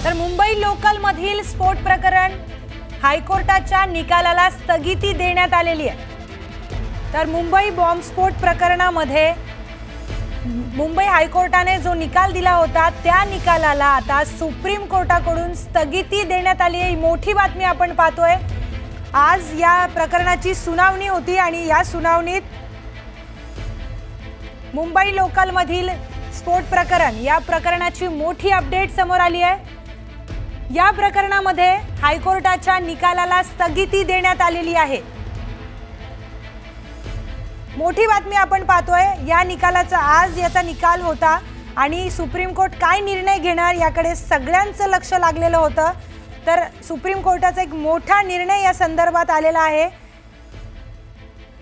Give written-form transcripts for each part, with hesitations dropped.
तर मुंबई लोकल मधील स्फोट प्रकरण हायकोर्टाच्या निकालाला स्थगिती देण्यात आलेली आहे। तर मुंबई बॉम्बस्फोट प्रकरणामध्ये मुंबई हायकोर्टाने जो निकाल दिला होता त्या निकालाला आता सुप्रीम कोर्टाकडून स्थगिती देण्यात आली आहे। मोठी बातमी आपण पाहतोय। आज या प्रकरणाची सुनावणी होती आणि या सुनावणीत मुंबई लोकल मधील स्फोट प्रकरण या प्रकरणाची मोठी अपडेट समोर आली आहे। या प्रकरणामध्ये हायकोर्टाच्या निकालाला स्थगिती देण्यात आलेली आहे। मोठी बातमी आपण पाहतोय। या निकालाचा आज याचा निकाल होता आणि सुप्रीम कोर्ट काय निर्णय घेणार याकडे सगळ्यांचं लक्ष लागलेलं होतं। तर सुप्रीम कोर्टाचा एक मोठा निर्णय या संदर्भात आलेला आहे।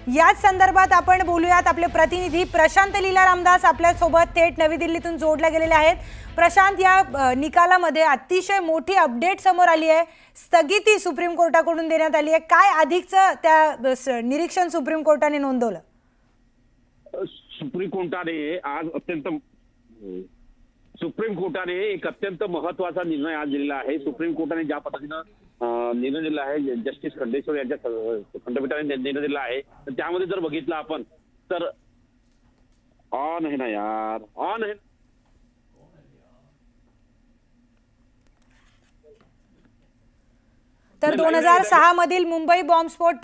याच संदर्भात आपण बोलूयात। आपले प्रतिनिधी प्रशांत लीला रामदास आपल्या सोबत थेट नवी दिल्लीतून जोडले गेलेले आहेत। प्रशांत, या निकालामध्ये अतिशय मोठी अपडेट समोर आली आहे। स्थगिती सुप्रीम कोर्टाकडून देण्यात आली आहे। काय अधिकचं त्या निरीक्षण सुप्रीम कोर्टाने नोंदवलं? सुप्रीम कोर्टाने एक अत्यंत महत्वाचा निर्णय आज दिलेला आहे। सुप्रीम कोर्टाने ज्या पद्धतीनं निर्णय दिला आहे, जस्टिस खंडेश्वर यांच्या खंडपीठाने निर्णय दिला आहे, तर त्यामध्ये जर बघितलं आपण तर ऑन आहे ना यार, ऑन आहे। तर 2006 मधील मुंबई बॉम्बस्फोट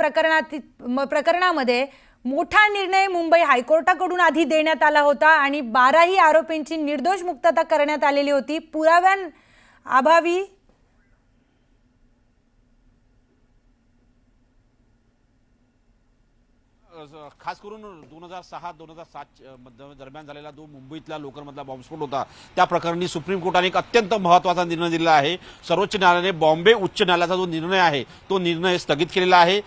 प्रकरणामध्ये मोठा निर्णय मुंबई हायकोर्टाकडून आधी देण्यात आला होता आणि 12ही आरोपींची निर्दोष मुक्तता करण्यात आलेली होती। पुराव्यांअभावी खास करून 2006-2007 दरम्यान झालेला जो मुंबईतला लोकलमधला बॉम्बस्फोट होता त्या प्रकरणी सुप्रीम कोर्टाने एक अत्यंत महत्त्वाचा निर्णय दिला आहे। सर्वोच्च न्यायालयाने बॉम्बे उच्च न्यायालयाचा जो निर्णय आहे तो निर्णय स्थगित केलेला आहे।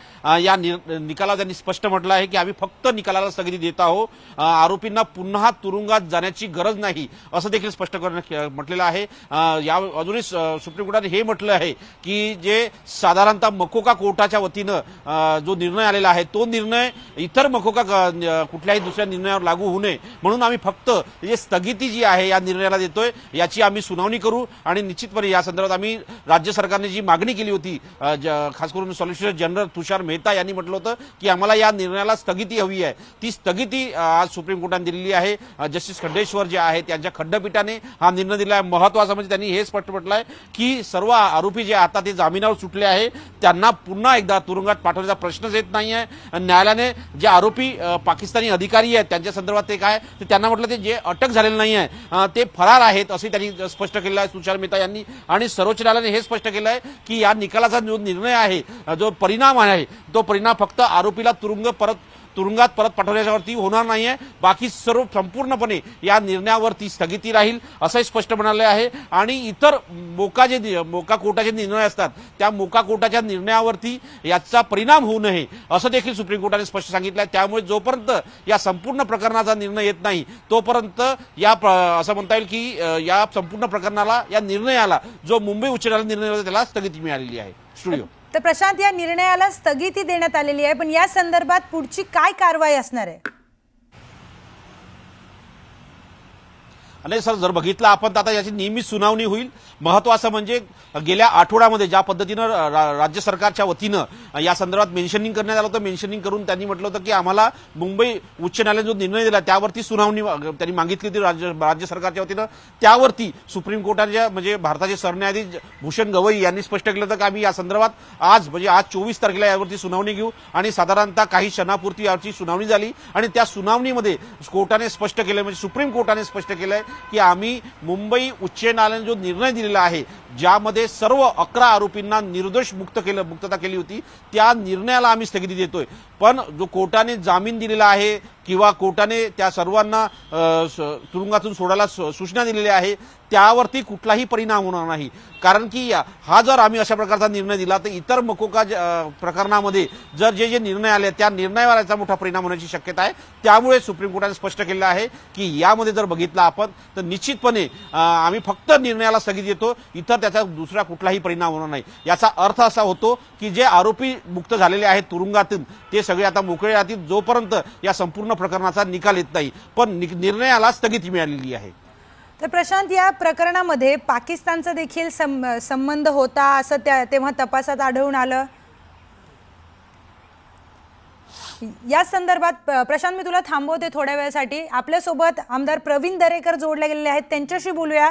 या निकालात त्यांनी स्पष्ट म्हटलं आहे की आम्ही फक्त निकालाला स्थगिती देत आहोत, आरोपींना पुन्हा तुरुंगात जाण्याची गरज नाही असं देखील स्पष्ट म्हटलेलं आहे। या अजूनही सुप्रीम कोर्टाने हे म्हटलं आहे की जे साधारणतः मकोका कोर्टाच्या वतीनं जो निर्णय आलेला आहे तो निर्णय इतर मकोका कुठल्याही दुसऱ्या निर्णयावर लागू होऊ नये म्हणून आम्ही फक्त जे स्थगिती जी आहे या निर्णयाला देतोय, याची आम्ही सुनावणी करू आणि निश्चितपणे या संदर्भात आम्ही राज्य सरकारने जी मागणी केली होती, खास करून सॉलिसिटर जनरल तुषार मेहता यांनी म्हटलं होतं की आम्हाला या निर्णयाला स्थगिती हवी आहे, ती स्थगिती आज सुप्रीम कोर्टाने दिलेली आहे। जस्टिस खंडेश्वर जे आहेत त्यांच्या खंडपीठाने हा निर्णय दिला आहे। महत्त्वाचा म्हणजे त्यांनी हे स्पष्ट म्हटलं आहे की सर्व आरोपी जे आता ते जामिनावर सुटले आहे त्यांना पुन्हा एकदा तुरुंगात पाठवण्याचा प्रश्नच येत नाही आहे। न्यायालयाने जे आरोपी पाकिस्तानी अधिकारी आहेत त्यांच्या संदर्भात ते काय ते त्यांना म्हटलं ते जे अटक झालेलं नाही आहे ते फरार आहेत असे त्यांनी स्पष्ट केलं आहे तुषार मेहता यांनी। आणि सर्वोच्च न्यायालयाने हे स्पष्ट केलं आहे की या निकालाचा जो निर्णय आहे, जो परिणाम आहे, तो परिणाम फक्त आरोपीला तुरुंगात परत पाठवण्याच्यावरती होणार नाहीये, बाकी सर्व संपूर्णपणे या निर्णयावरती स्थगिती राहील असंही स्पष्ट म्हणाले आहे। आणि इतर मोका कोर्टाचे निर्णय असतात त्या मोका कोर्टाच्या निर्णयावरती याचा परिणाम होऊ नये असं देखील सुप्रीम कोर्टाने स्पष्ट सांगितलं आहे। त्यामुळे जोपर्यंत या संपूर्ण प्रकरणाचा निर्णय येत नाही तोपर्यंत या असं म्हणता येईल की या संपूर्ण प्रकरणाला, या निर्णयाला जो मुंबई उच्च न्यायालयाने निर्णय दिला त्याला स्थगिती मिळालेली आहे। स्टुडिओ तर प्रशांत, या निर्णयाला स्थगिती देण्यात आलेली आहे, पण या संदर्भात पुढची काय कारवाई असणार आहे? नाही सर, जर बघितलं आपण तर आता याची नेहमी सुनावणी होईल। महत्त्वाचं म्हणजे गेल्या आठवड्यामध्ये ज्या पद्धतीनं राज्य सरकारच्या वतीनं या संदर्भात मेन्शनिंग करण्यात आलं होतं, मेन्शनिंग करून त्यांनी म्हटलं होतं की आम्हाला मुंबई उच्च न्यायालयाने जो निर्णय दिला त्यावरती सुनावणी त्यांनी मागितली होती राज्य सरकारच्या वतीनं। त्यावरती सुप्रीम कोर्टाच्या म्हणजे भारताचे सरन्यायाधीश भूषण गवई यांनी स्पष्ट केलं होतं की आम्ही या संदर्भात आज 24 तारखेला यावरती सुनावणी घेऊ आणि साधारणतः काही क्षणापूर्वी यावरची सुनावणी झाली आणि त्या सुनावणीमध्ये कोर्टाने स्पष्ट केलं, म्हणजे सुप्रीम कोर्टाने स्पष्ट केलंय की आम्ही मुंबई उच्च न्यायालयाने जो निर्णय दिलेला आहे ज्यामध्ये सर्व 11 आरोपींना निर्दोष मुक्तता केली होती त्या निर्णयाला आम्ही स्थगिती देतोय। पण जो कोर्टाने जामीन दिलेला आहे किंवा कोर्टाने त्या सर्वांना तुरुंगातून सोडायला सूचना दिलेली आहे त्यावरती कुठलाही परिणाम होणार नाही। कारण की हा जर आम्ही अशा प्रकारचा निर्णय दिला तर इतर मकोका प्रकरणामध्ये जर जे निर्णय आले त्या निर्णयावर याचा मोठा परिणाम होण्याची शक्यता आहे। त्यामुळे सुप्रीम कोर्टाने स्पष्ट केलं आहे की यामध्ये जर बघितलं आपण तर निश्चितपणे आम्ही फक्त निर्णयाला स्थगिती देतो, इतर त्याचा दुसरा कुठलाही परिणाम होणार नाही। याचा अर्थ असा होतो की जे आरोपी मुक्त झालेले आहेत तुरुंगातून ते सगळे आता मोकळे राहतील जोपर्यंत या संपूर्ण प्रकरणाचा निकाल येत नाही, पण निर्णयाला स्थगिती मिळालेली आहे। तर प्रशांत, या प्रकरणामध्ये पाकिस्तानचा देखील संबंध होता असं तेव्हा तपासात आढळून आलं. या संदर्भात प्रशांत, मी तुला थांबवते थोड्या वेळासाठी. आपल्यासोबत आमदार प्रवीण दरेकर जोडले गेलेले आहेत, त्यांच्याशी बोलूया.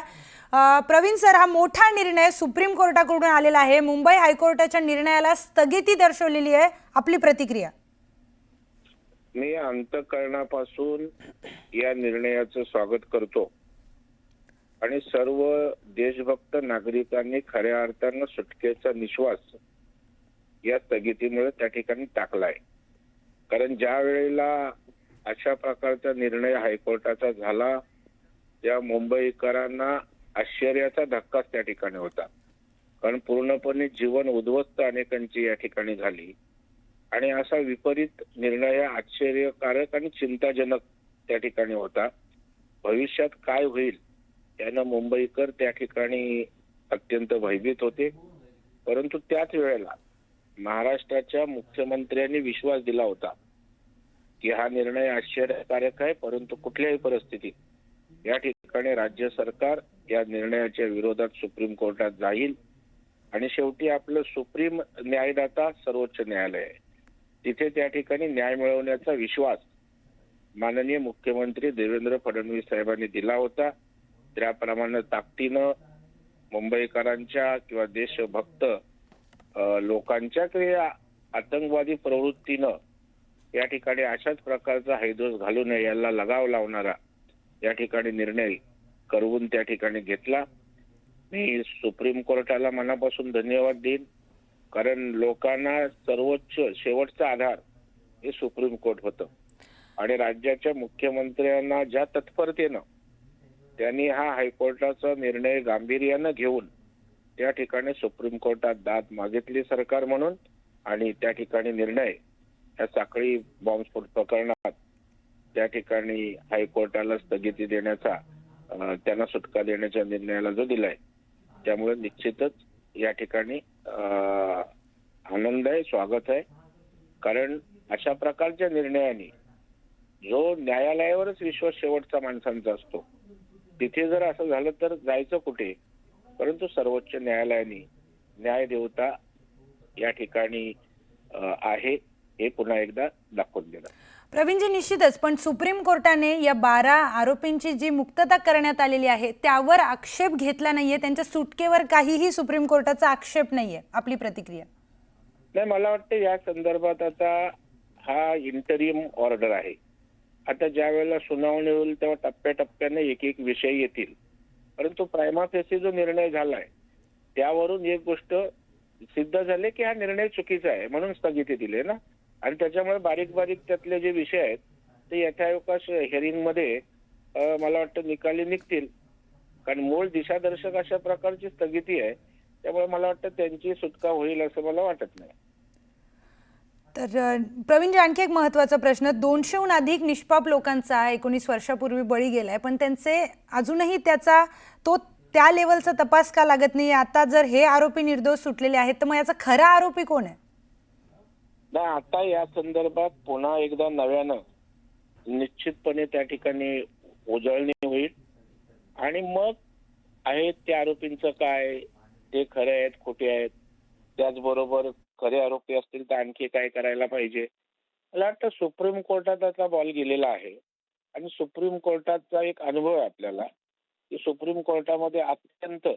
प्रवीण सर, हा मोठा निर्णय सुप्रीम कोर्टाकडून आलेला आहे. मुंबई हायकोर्टाच्या निर्णयाला स्थगिती दर्शवलेली आहे. आपली प्रतिक्रिया? मी अंतःकरणापासून या निर्णयाचं स्वागत करतो आणि सर्व देशभक्त नागरिकांनी खऱ्या अर्थानं सुटकेचा निश्वास या स्थगितीमुळे त्या ठिकाणी टाकलाय. कारण ज्या वेळेला अशा प्रकारचा निर्णय हायकोर्टाचा झाला त्या मुंबईकरांना आश्चर्याचा धक्काच त्या ठिकाणी होता. कारण पूर्णपणे जीवन उद्ध्वस्त अनेकांची या ठिकाणी झाली आणि असा विपरीत निर्णय आश्चर्यकारक आणि चिंताजनक त्या ठिकाणी होता. भविष्यात काय होईल यानं मुंबईकर त्या ठिकाणी अत्यंत भयभीत होते. परंतु त्याच वेळेला महाराष्ट्राच्या मुख्यमंत्र्यांनी विश्वास दिला होता की हा निर्णय आश्चर्यकारक आहे, परंतु कुठल्याही परिस्थितीत या ठिकाणी राज्य सरकार या निर्णयाच्या विरोधात सुप्रीम कोर्टात जाईल आणि शेवटी आपलं सुप्रीम न्यायदाता सर्वोच्च न्यायालय आहे, तिथे त्या ठिकाणी न्याय मिळवण्याचा विश्वास माननीय मुख्यमंत्री देवेंद्र फडणवीस साहेबांनी दिला होता. त्याप्रमाणे ताकदीनं मुंबईकरांच्या किंवा देशभक्त लोकांच्या किंवा आतंकवादी प्रवृत्तीनं या ठिकाणी अशाच प्रकारचा हैदोस घालू नये याला लगाव लावणारा या ठिकाणी निर्णय करवून त्या ठिकाणी घेतला. मी सुप्रीम कोर्टाला मनापासून धन्यवाद देईन, कारण लोकांना सर्वोच्च शेवटचा आधार हे सुप्रीम कोर्ट होतं आणि राज्याच्या मुख्यमंत्र्यांना ज्या तत्परतेनं त्यांनी हा हायकोर्टाचा निर्णय गांभीर्यानं घेऊन त्या ठिकाणी सुप्रीम कोर्टात दाद मागितली सरकार म्हणून आणि त्या ठिकाणी निर्णय या साखळी बॉम्बस्फोट प्रकरणात त्या ठिकाणी हायकोर्टाला स्थगिती देण्याचा त्यांना सुटका देण्याच्या निर्णयाला जो दिलाय त्यामुळे निश्चितच या ठिकाणी आनंद आहे, स्वागत आहे. कारण अशा प्रकारच्या निर्णयाने जो न्यायालयावरच विश्वास शेवटचा माणसांचा असतो तिथे जर असं झालं तर जायचं कुठे. परंतु सर्वोच्च न्यायालयाने न्याय देवता या ठिकाणी आहे हे पुन्हा एकदा दाखवून दिलं. प्रवीणजी, निश्चितच, पण सुप्रीम कोर्टाने या 12 आरोपींची जी मुक्तता करण्यात आलेली आहे त्यावर आक्षेप घेतला नाहीये. त्यांच्या सुटकेवर काहीही सुप्रीम कोर्टाचा आक्षेप नाहीये. आपली प्रतिक्रिया? नाही, मला वाटतं या संदर्भात आता हा इंटरिम ऑर्डर आहे. आता ज्या वेळेला सुनावणी होईल तेव्हा टप्प्याटप्प्याने एक एक विषय येतील. परंतु प्रायमा फेसी जो निर्णय झालाय त्यावरून एक गोष्ट सिद्ध झाली की हा निर्णय चुकीचा आहे म्हणून स्थगिती दिली ना. आणि त्याच्यामुळे बारीक बारीक त्यातले जे विषय आहेत ते यथावकाश हिअरिंग मध्ये मला वाटतं निकाली निघतील. कारण मूळ दिशादर्शक अशा प्रकारची स्थगिती आहे, त्यामुळे मला वाटतं त्यांची सुटका होईल असं मला वाटत नाही. तर प्रवीणजी, आणखी एक महत्त्वाचा प्रश्न. 200हून अधिक निष्पाप लोकांचा 19 वर्षापूर्वी बळी गेलाय, पण त्यांचे अजूनही त्या लेवलचा तपास का लागत नाही? आता जर हे आरोपी निर्दोष सुटलेले आहेत तर मग याचा खरा आरोपी कोण आहे? नाही, आता या संदर्भात पुन्हा एकदा नव्यानं निश्चितपणे त्या ठिकाणी उजळणी होईल आणि मग आहेत त्या आरोपींचं काय, ते खरे आहेत खोटे आहेत, त्याचबरोबर खरे आरोपी असतील तर आणखी काय करायला पाहिजे. मला वाटतं सुप्रीम कोर्टात आता बॉल गेलेला आहे आणि सुप्रीम कोर्टाचा एक अनुभव आहे आपल्याला की सुप्रीम कोर्टामध्ये अत्यंत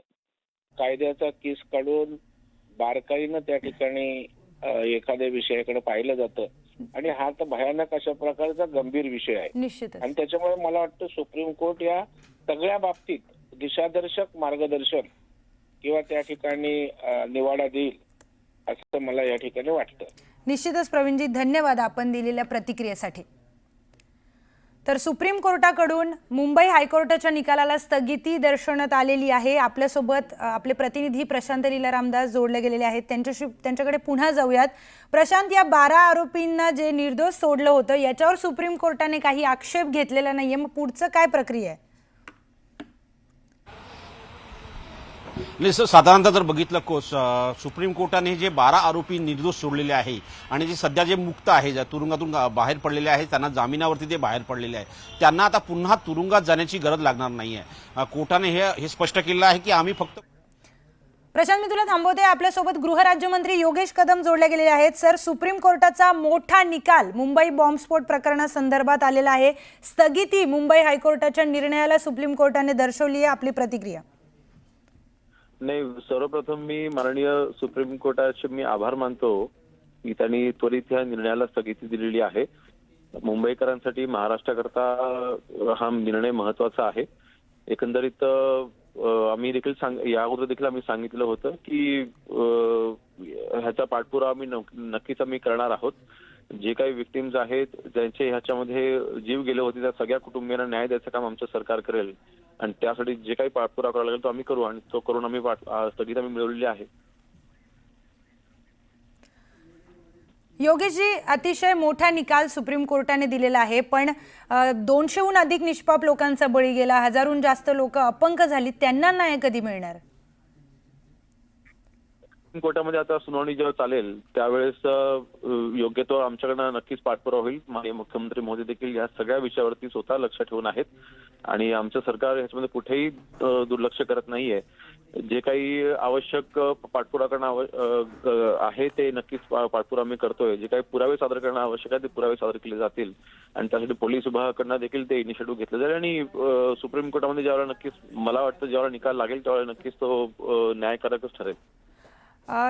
कायद्याचा केस काढून बारकाईनं त्या ठिकाणी एखाद्या विषयाकडे पाहिलं जातं आणि हा तर भयानक अशा प्रकारचा गंभीर विषय आहे. निश्चितच. आणि त्याच्यामुळे मला वाटतं सुप्रीम कोर्ट या सगळ्या बाबतीत दिशादर्शक मार्गदर्शन किंवा त्या ठिकाणी निवाडा देईल असं मला या ठिकाणी वाटतं. निश्चितच प्रवीणजी, धन्यवाद आपण दिलेल्या प्रतिक्रियेसाठी. तर सुप्रीम कोर्टाकडून मुंबई हायकोर्टाच्या निकालाला स्थगिती दर्शवण्यात आलेली आहे. आपल्यासोबत आपले प्रतिनिधी प्रशांत लीला रामदास जोडले गेलेले आहेत, त्यांच्याकडे पुन्हा जाऊयात. प्रशांत, या 12 आरोपींना जे निर्दोष सोडलं होतं याच्यावर सुप्रीम कोर्टाने काही आक्षेप घेतलेला नाहीये, मग पुढचं काय प्रक्रिया आहे? साधारणतः जर बघितलं सुप्रीम कोर्टाने जे 12 आरोपी निर्दोष सोडलेले आहे आणि जे सध्या जे मुक्त आहे, ज्या तुरुंगातून बाहेर पडलेले आहेत, त्यांना जामिनावरती ते बाहेर पडलेले आहे, त्यांना आता पुन्हा तुरुंगात जाण्याची गरज लागणार नाहीये. कोर्टाने हे स्पष्ट केलं आहे की आम्ही फक्त. प्रशांत, मी तुला थांबवते. आपल्यासोबत गृहराज्यमंत्री योगेश कदम जोडले गेलेले आहेत. सर, सुप्रीम कोर्टाचा मोठा निकाल मुंबई बॉम्बस्फोट प्रकरणासंदर्भात आलेला आहे. स्थगिती मुंबई हायकोर्टाच्या निर्णयाला सुप्रीम कोर्टाने दर्शवली आहे. आपली प्रतिक्रिया? नाही, सर्वप्रथम मी माननीय सुप्रीम कोर्टाचे मी आभार मानतो की त्यांनी त्वरित या निर्णयाला स्थगिती दिलेली आहे. मुंबईकरांसाठी, महाराष्ट्राकरता हा निर्णय महत्वाचा आहे. एकंदरीत आम्ही देखील या अगोदर देखील आम्ही सांगितलं होतं की ह्याचा पाठपुरावा आम्ही नक्कीच आम्ही करणार आहोत. जे काही विक्टिम्स आहेत, ज्यांचे ह्याच्यामध्ये जीव गेले होते, त्या सगळ्या कुटुंबियांना न्याय द्यायचं काम आमचं सरकार करेल आणि त्यासाठी जे काही पाठपुरावा करावा लागेल तो आम्ही करू आणि तो करून आम्ही स्थगिती आम्ही मिळवलेली आहे. योगेशजी, अतिशय मोठा निकाल सुप्रीम कोर्टाने दिलेला आहे, पण 200हून अधिक निष्पाप लोकांचा बळी गेला, हजारहून जास्त लोक अपंग झाली, त्यांना न्याय कधी मिळणार? कोर्टामध्ये आता सुनावणी जेव्हा चालेल त्यावेळेस योग्य तो आमच्याकडनं नक्कीच पाठपुरावा होईल. माननीय मुख्यमंत्री महोदय देखील या सगळ्या विषयावरती स्वतः लक्ष ठेवून आहेत आणि आमचं सरकार याच्यामध्ये कुठेही दुर्लक्ष करत नाहीये. जे काही आवश्यक पाठपुरावा करणं आहे ते नक्कीच पाठपुरावा आम्ही करतोय. जे काही पुरावे सादर करणं आवश्यक आहे ते पुरावे सादर केले जातील आणि त्यासाठी पोलीस विभागाकडनं देखील ते इनिशिएटिव्ह घेतले जाईल आणि सुप्रीम कोर्टामध्ये ज्यावेळेला नक्कीच मला वाटतं ज्यावेळेला निकाल लागेल त्यावेळेला नक्कीच तो न्यायकारकच ठरेल.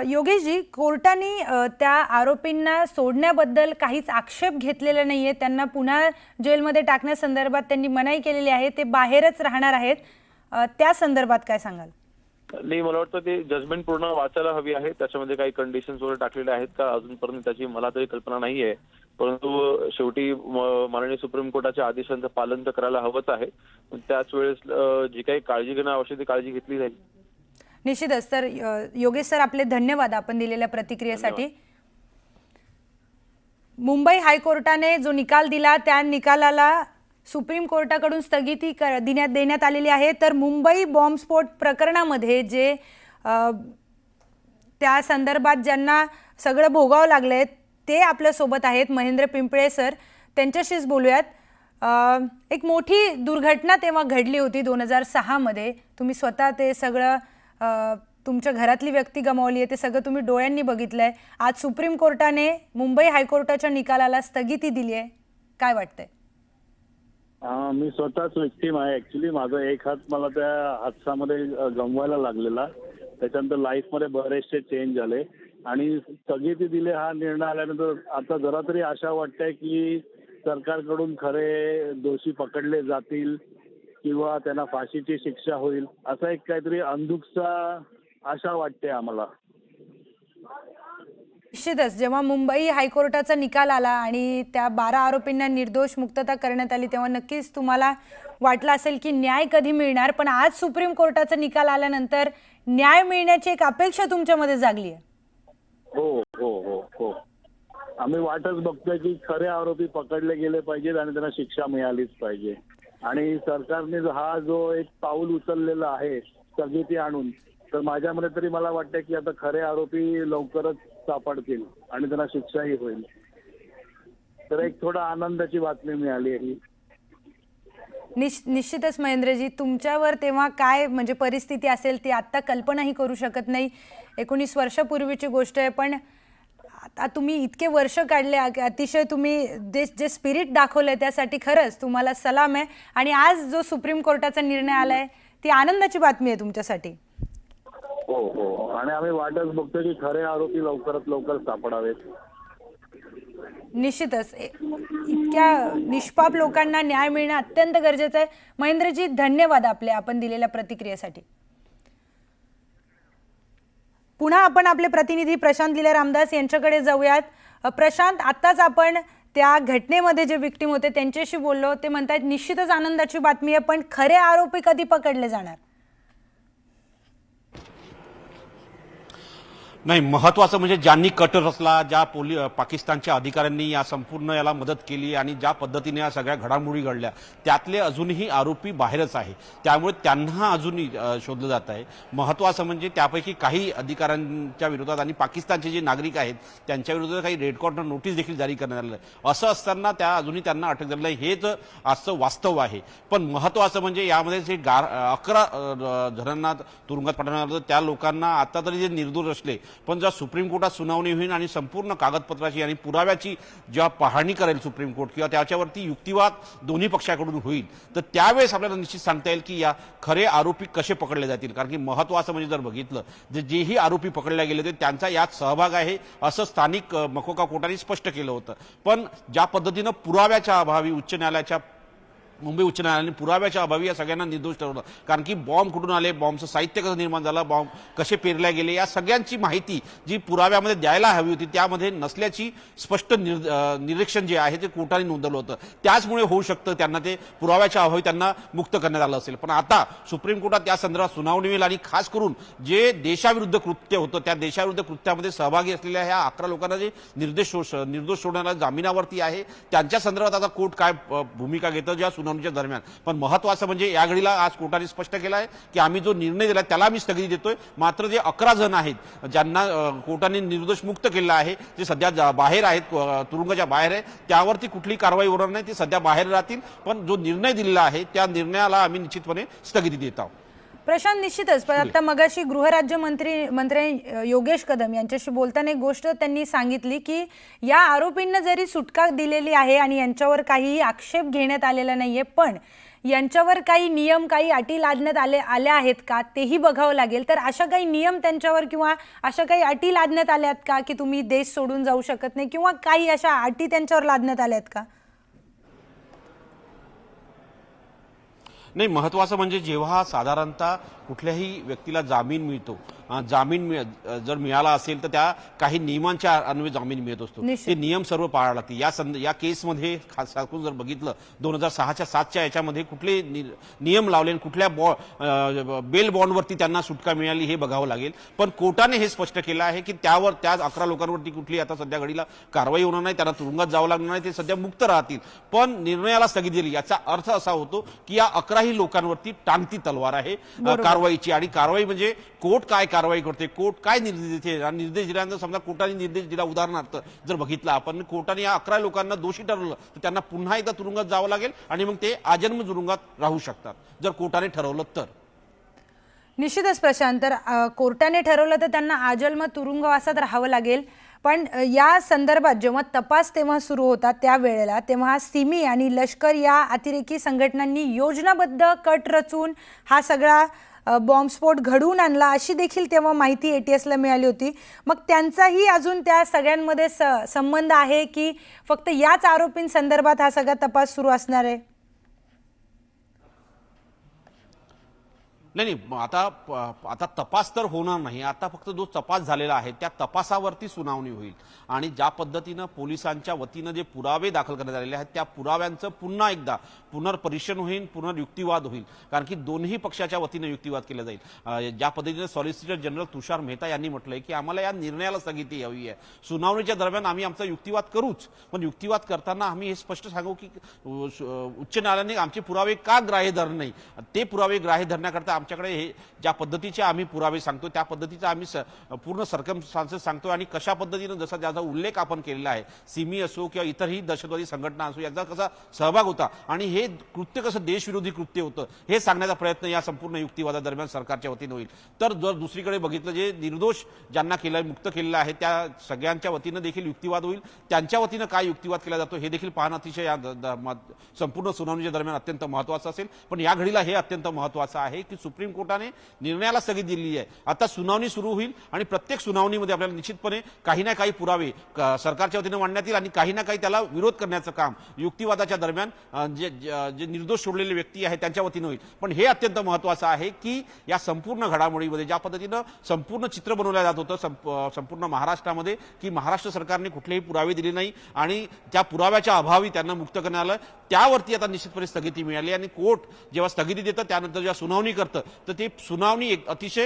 योगेशजी, कोर्टाने त्या आरोपींना सोडण्याबद्दल काहीच आक्षेप घेतलेला नाहीये. त्यांना पुन्हा जेलमध्ये टाकण्यासंदर्भात त्यांनी मनाई केलेली आहे. ते बाहेरच राहणार आहेत. त्या संदर्भात काय सांगाल? नाही, मला वाटतं ते जजमेंट पूर्ण वाचायला हवी आहे. त्याच्यामध्ये काही कंडिशन्स वगैरे टाकलेले आहेत का अजूनपर्यंत त्याची मला तरी कल्पना नाहीये. परंतु शेवटी माननीय सुप्रीम कोर्टाच्या आदेशांचं पालन तर करायला हवंच आहे. त्याच वेळेस जी काही काळजी घेणं आवश्यक ती काळजी घेतली जाईल. निश्चितच. तर योगेश सर, आपले धन्यवाद आपण दिलेल्या प्रतिक्रियेसाठी. मुंबई हायकोर्टाने जो निकाल दिला त्या निकालाला सुप्रीम कोर्टाकडून स्थगिती देण्यात आलेली आहे. तर मुंबई बॉम्बस्फोट प्रकरणामध्ये जे त्या संदर्भात ज्यांना सगळं भोगावं लागलंय ते आपल्यासोबत आहेत. महेंद्र पिंपळे सर, त्यांच्याशीच बोलूयात. एक मोठी दुर्घटना तेव्हा घडली होती 2006 मध्ये. तुम्ही स्वतः ते सगळं तुमच्या घरातली व्यक्ती गमावली आहे, ते सगळं तुम्ही डोळ्यांनी बघितलंय. आज सुप्रीम कोर्टाने मुंबई हायकोर्टाच्या निकालाला स्थगिती दिली आहे. काय वाटतंय? मी स्वतःच विक्टीम आहे. ऍक्च्युली माझा एक हात मला त्या हादसामध्ये गमवायला लागलेला. त्याच्यानंतर लाईफमध्ये बरेचसे चेंज झाले आणि स्थगिती दिले हा निर्णय आल्यानंतर आता जरा तरी आशा वाटते की सरकारकडून खरे दोषी पकडले जातील किंवा त्यांना फाशीची शिक्षा होईल, असा एक काहीतरी अंधुकसा आशा वाटते आम्हाला. निश्चितच जेव्हा मुंबई हायकोर्टाचा निकाल आला आणि त्या 12 आरोपींना निर्दोष मुक्तता करण्यात आली तेव्हा नक्कीच तुम्हाला वाटलं असेल की न्याय कधी मिळणार. पण आज सुप्रीम कोर्टाचा निकाल आल्यानंतर न्याय मिळण्याची एक अपेक्षा तुमच्यामध्ये जागली आहे. हो हो हो हो आम्ही वाटच बघतोय की खरे आरोपी पकडले गेले पाहिजेत आणि त्यांना शिक्षा मिळालीच पाहिजे. आणि सरकारने हा जो एक पाऊल उचललेला आहे स्थगिती आणून, तर माझ्या मते तरी मला वाटतं की आता खरे आरोपी लवकरच सापडतील आणि त्यांना शिक्षाही होईल. तर एक थोडा आनंदाची बातमी मिळाली आहे. निश्चितच महेंद्रजी, तुमच्यावर तेव्हा काय म्हणजे परिस्थिती असेल ती आत्ता कल्पनाही करू शकत नाही. 19 वर्षापूर्वीची गोष्ट आहे. पण आता तुम्ही इतके वर्ष काढले, अतिशय तुम्ही जे स्पिरिट दाखवलंय त्यासाठी खरंच तुम्हाला सलाम आहे. आणि आज जो सुप्रीम कोर्टाचा निर्णय आलाय ती आनंदाची बातमी आहे तुमच्यासाठी. हो हो आणि आम्ही वाटच बघतो की खरे आरोपी लवकरात लवकर सापडावेत. निश्चितच इतक्या निष्पाप लोकांना न्याय मिळणं अत्यंत गरजेचं आहे. महेंद्रजी, धन्यवाद आपण दिलेल्या प्रतिक्रियेसाठी. पुन्हा आपण आपले प्रतिनिधी प्रशांत लीला रामदास यांच्याकडे जाऊयात. प्रशांत, आत्ताच आपण त्या घटनेमध्ये जे विक्टीम होते त्यांच्याशी बोललो. ते म्हणतात निश्चितच आनंदाची बातमी आहे, पण खरे आरोपी कधी पकडले जाणार? नाही, महत्वाचं म्हणजे ज्यांनी कट रचला, ज्या पाकिस्तानच्या अधिकाऱ्यांनी या संपूर्ण याला मदत केली आणि ज्या पद्धतीने या सगळ्या घडामोडी घडल्या, त्यातले अजूनही आरोपी बाहेरच आहे. त्यामुळे त्यांना अजूनही शोधलं जात आहे. महत्वाचं म्हणजे त्यापैकी काही अधिकाऱ्यांच्या विरोधात आणि पाकिस्तानचे जे नागरिक आहेत त्यांच्या विरोधात काही रेड कॉर्नर नोटीस देखील जारी करण्यात आलं आहे. असं असताना अजूनही त्यांना अटक झालेलं आहे, हेच आजचं वास्तव आहे. पण महत्वाचं म्हणजे यामध्ये जे 11 जणांना तुरुंगात पाठवण्यात आलं, त्या लोकांना आता तरी जे निर्दोष असले, पण जेव्हा सुप्रीम कोर्टात सुनावणी होईल आणि संपूर्ण कागदपत्राची आणि पुराव्याची जेव्हा पाहणी करेल सुप्रीम कोर्ट किंवा त्याच्यावरती युक्तिवाद दोन्ही पक्षाकडून होईल, तर त्यावेळेस आपल्याला निश्चित सांगता येईल की या खरे आरोपी कसे पकडले जातील. कारण की महत्वाचं म्हणजे जर बघितलं, जेही आरोपी पकडले गेले होते त्यांचा यात सहभाग आहे असं स्थानिक मकोका कोर्टाने स्पष्ट केलं होतं. पण ज्या पद्धतीनं पुराव्याच्या अभावी मुंबई उच्च न्यायालयाने पुराव्याच्या अभावी या सगळ्यांना निर्दोष ठरवलं. कारण की बॉम्ब कुठून आले, बॉम्बचं साहित्य कसं निर्माण झालं, बॉम्ब कसे पेरले गेले, या सगळ्यांची माहिती जी पुराव्यामध्ये द्यायला हवी होती त्यामध्ये नसल्याची स्पष्ट निरीक्षण जे आहे ते कोर्टाने नोंदवलं होतं. त्याचमुळे होऊ शकतं त्यांना ते पुराव्याच्या अभावी त्यांना मुक्त करण्यात आलं असेल. पण आता सुप्रीम कोर्टात या संदर्भात सुनावणी होईल आणि खास करून जे देशाविरुद्ध कृत्य होतं त्या देशाविरुद्ध कृत्यामध्ये सहभागी असलेल्या ह्या 11 लोकांना जे निर्दोष सोडण्याला जामिनावरती आहे त्यांच्या संदर्भात आता कोर्ट काय भूमिका घेतं ज्या सुनावणीच्या दरम्यान. पण महत्वाचं म्हणजे या घडीला आज कोर्टाने स्पष्ट केलं आहे की आम्ही जो निर्णय दिला त्याला आम्ही स्थगिती देतोय. मात्र जे 11 जण आहेत ज्यांना कोर्टाने निर्दोष मुक्त केलं आहे, जे सध्या बाहेर आहेत, तुरुंगाच्या बाहेर आहे, त्यावरती कुठली कारवाई होणार नाही, ते सध्या बाहेर राहतील. पण जो निर्णय दिलेला आहे त्या निर्णयाला आम्ही निश्चितपणे स्थगिती देत आहोत. प्रशांत, निश्चितच. पण आता मगाशी गृहराज्यमंत्री योगेश कदम यांच्याशी बोलताना एक गोष्ट त्यांनी सांगितली की या आरोपींना जरी सुटका दिलेली आहे आणि यांच्यावर काहीही आक्षेप घेण्यात आलेला नाहीये, पण यांच्यावर काही नियम, काही अटी लादण्यात आल्या आहेत का तेही बघावं लागेल. तर अशा काही नियम त्यांच्यावर किंवा अशा काही अटी लादण्यात आल्यात का की तुम्ही देश सोडून जाऊ शकत नाही, किंवा काही अशा अटी त्यांच्यावर लादण्यात आल्यात का? नाही, महत्वाचं म्हणजे जेव्हा साधारणतः कुठल्याही व्यक्तीला जामीन मिळतो, जर मिळाला असेल तर त्या काही नियमांच्या अन्वये जामीन मिळत असतो. ते नियम सर्व पाळावे लागतील. या केसमध्ये खास करून जर बघितलं 2006च्या 7च्या याच्यामध्ये कुठले नियम लावले आणि कुठल्या बेल बॉन्डवरती त्यांना सुटका मिळाली हे बघावं लागेल. पण कोर्टाने हे स्पष्ट केलं आहे की त्या 11 लोकांवरती कुठली आता सध्या घडीला कारवाई होणार नाही, त्यांना तुरुंगात जावं लागणार नाही, ते सध्या मुक्त राहतील. पण निर्णयाला स्थगिती दिली याचा अर्थ असा होतो की या 11ही लोकांवरती टांगती तलवार आहे कारवाईची. आणि कारवाई म्हणजे कोर्ट काय कारवाई करते, कोर्ट काय निर्देश देते. निर्देश दिल्यानंतर समजा कोर्टाने निर्देश दिला, उदाहरणार्थ जर बघितलं आपण, कोर्टाने या 11 लोकांना दोषी ठरवलं तर त्यांना पुन्हा एकदा तुरुंगात जावं लागेल आणि मग ते आजन्म तुरुंगात राहू शकतात जर कोर्टाने ठरवलं तर. निश्चितच प्रशांत, तर कोर्टाने ठरवलं तर त्यांना आजन्म तुरुंगवासात राहावं लागेल. पण या संदर्भात जेव्हा तपास तेव्हा सुरू होता त्यावेळेला तेव्हा सिमी आणि लष्कर या अतिरेकी संघटनांनी योजनाबद्ध कट रचून हा सगळा बॉम्बस्फोट घडवून आणला अशी देखील तेव्हा माहिती ATSला मिळाली होती. मग त्यांचाही अजून त्या सगळ्यांमध्ये संबंध आहे की फक्त याच आरोपींसंदर्भात हा सगळा तपास सुरू असणार आहे? नाही, आता तपास तर होणार नाही. आता फक्त जो तपास झालेला आहे त्या तपासावरती सुनावणी होईल आणि ज्या पद्धतीनं पोलिसांच्या वतीनं जे पुरावे दाखल करण्यात आलेले आहेत त्या पुराव्यांचं पुन्हा एकदा पुनर्परीक्षण होईल, पुनर्युक्तिवाद होईल. कारण की दोन्ही पक्षाच्या वतीनं युक्तिवाद केला जाईल. ज्या पद्धतीने सॉलिसिटर जनरल तुषार मेहता यांनी म्हटलंय की आम्हाला या निर्णयाला स्थगिती हवी आहे. सुनावणीच्या दरम्यान आम्ही आमचा युक्तिवाद करूच, पण युक्तिवाद करताना आम्ही हे स्पष्ट सांगू की उच्च न्यायालयाने आमचे पुरावे का ग्राह्य धरले नाही. ते पुरावे ग्राह्य धरण्याकरता आमच्याकडे हे ज्या पद्धतीचे आम्ही पुरावे सांगतो त्या पद्धतीचा आम्ही पूर्ण सर्कमस्टान्सेस सांगतो आणि कशा पद्धतीने जसा ज्याचा उल्लेख आपण केलेला आहे, सिमी असो किंवा इतरही दहशतवादी संघटना असो, याचा कसा सहभाग होता आणि हे कृत्य कसं देशविरोधी कृत्य होतं हे सांगण्याचा प्रयत्न या संपूर्ण युक्तिवादादरम्यान सरकारच्या वतीने होईल. तर जर दुसरीकडे बघितलं, जे निर्दोष ज्यांना केलंय, मुक्त केलेलं आहे, त्या सगळ्यांच्या वतीनं देखील युक्तिवाद होईल. त्यांच्या वतीनं काय युक्तिवाद केला जातो हे देखील पाहणं अतिशय या संपूर्ण सुनावणीच्या दरम्यान अत्यंत महत्वाचं असेल. पण या घडीला हे अत्यंत महत्वाचं आहे की सुप्रीम कोर्टाने निर्णयाला स्थगिती दिलेली आहे. आता सुनावणी सुरू होईल आणि प्रत्येक सुनावणीमध्ये आपल्याला निश्चितपणे काही ना काही पुरावे सरकारच्या वतीने मांडण्यात येईल आणि काही ना काही त्याला विरोध करण्याचं काम युक्तिवादाच्या दरम्यान जे निर्दोष सोडलेले व्यक्ती आहेत त्यांच्या वतीने होईल. पण हे अत्यंत महत्वाचं आहे की या संपूर्ण घडामोडीमध्ये ज्या पद्धतीनं संपूर्ण चित्र बनवलं जात होतं संपूर्ण महाराष्ट्रामध्ये की महाराष्ट्र सरकारने कुठलेही पुरावे दिले नाही आणि त्या पुराव्याच्या अभावी त्यांना मुक्त करण्यात आलं, त्यावरती आता निश्चितपणे स्थगिती मिळाली. आणि कोर्ट जेव्हा स्थगिती देतं त्यानंतर जेव्हा सुनावणी करतं तर ते सुनावणी एक अतिशय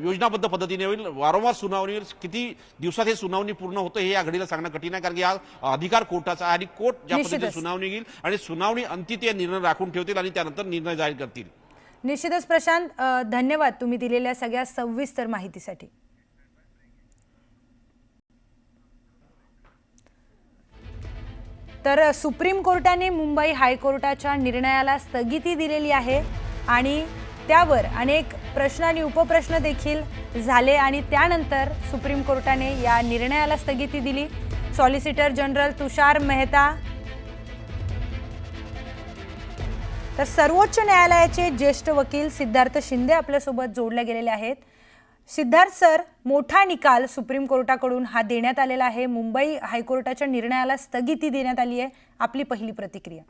योजनाबद्ध पद्धतीने होईल. वारंवार सुनावणी होईल. किती दिवसात हे सुनावणी पूर्ण होतं हे या घडीला सांगणं कठीण आहे, कारण की हा अधिकार कोर्टाचा आहे आणि कोर्ट ज्या पद्धतीने निश्चितच. सुनावणी घेईल आणि सुनावणी अंती ते निर्णय राखून ठेवतील आणि त्यानंतर निर्णय जाहीर करतील. निश्चितच प्रशांत, धन्यवाद तुम्ही दिलेल्या सगळ्या सविस्तर माहितीसाठी. तर सुप्रीम कोर्टाने मुंबई हायकोर्टाच्या निर्णयाला स्थगिती दिलेली आहे आणि त्यावर अनेक प्रश्न आणि उपप्रश्न देखील झाले आणि त्यानंतर सुप्रीम कोर्टाने या निर्णयाला स्थगिती दिली. सॉलिसिटर जनरल तुषार मेहता, तर सर्वोच्च न्यायालयाचे ज्येष्ठ वकील सिद्धार्थ शिंदे आपल्यासोबत जोडले गेलेले आहेत. सिद्धार्थ सर, मोठा निकाल सुप्रीम कोर्टाकडून हा देण्यात आलेला आहे. मुंबई हायकोर्टाच्या निर्णयाला स्थगिती देण्यात आली आहे. आपली पहिली प्रतिक्रिया.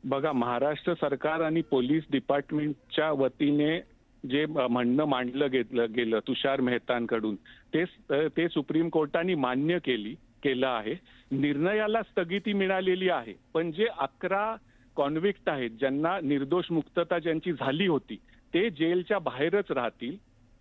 बघा, महाराष्ट्र सरकार आणि पोलीस डिपार्टमेंटच्या वतीने जे म्हणणं मांडलं गेलं तुषार मेहतांकडून ते सुप्रीम कोर्टाने मान्य केलं आहे. निर्णयाला स्थगिती मिळालेली आहे, पण जे 11 कॉन्व्हिक्ट आहेत ज्यांना निर्दोष मुक्तता ज्यांची झाली होती ते जेलच्या बाहेरच राहतील.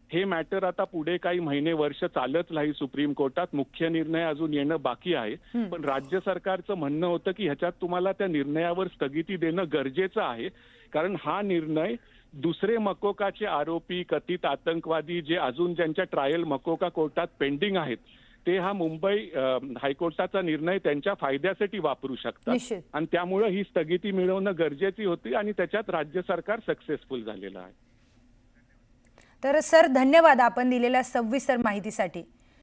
हे मॅटर आता पुढे काही महिने वर्ष चालत राहील सुप्रीम कोर्टात. मुख्य निर्णय अजून येणं बाकी आहे, पण राज्य सरकारचं म्हणणं होतं की ह्याच्यात तुम्हाला त्या निर्णयावर स्थगिती देणं गरजेचं आहे, कारण हा निर्णय दुसरे मकोकाचे आरोपी कथित आतंकवादी जे अजून ज्यांच्या ट्रायल मकोका कोर्टात पेंडिंग आहेत ते हा मुंबई हायकोर्टाचा निर्णय त्यांच्या फायद्यासाठी वापरू शकतात निश्चित. आणि त्यामुळे ही स्थगिती मिळवणं गरजेची होती आणि त्याच्यात राज्य सरकार सक्सेसफुल झालेलं आहे. तर सर, धन्यवाद आपण दिलेल्या सविस्तर माहितीसाठी.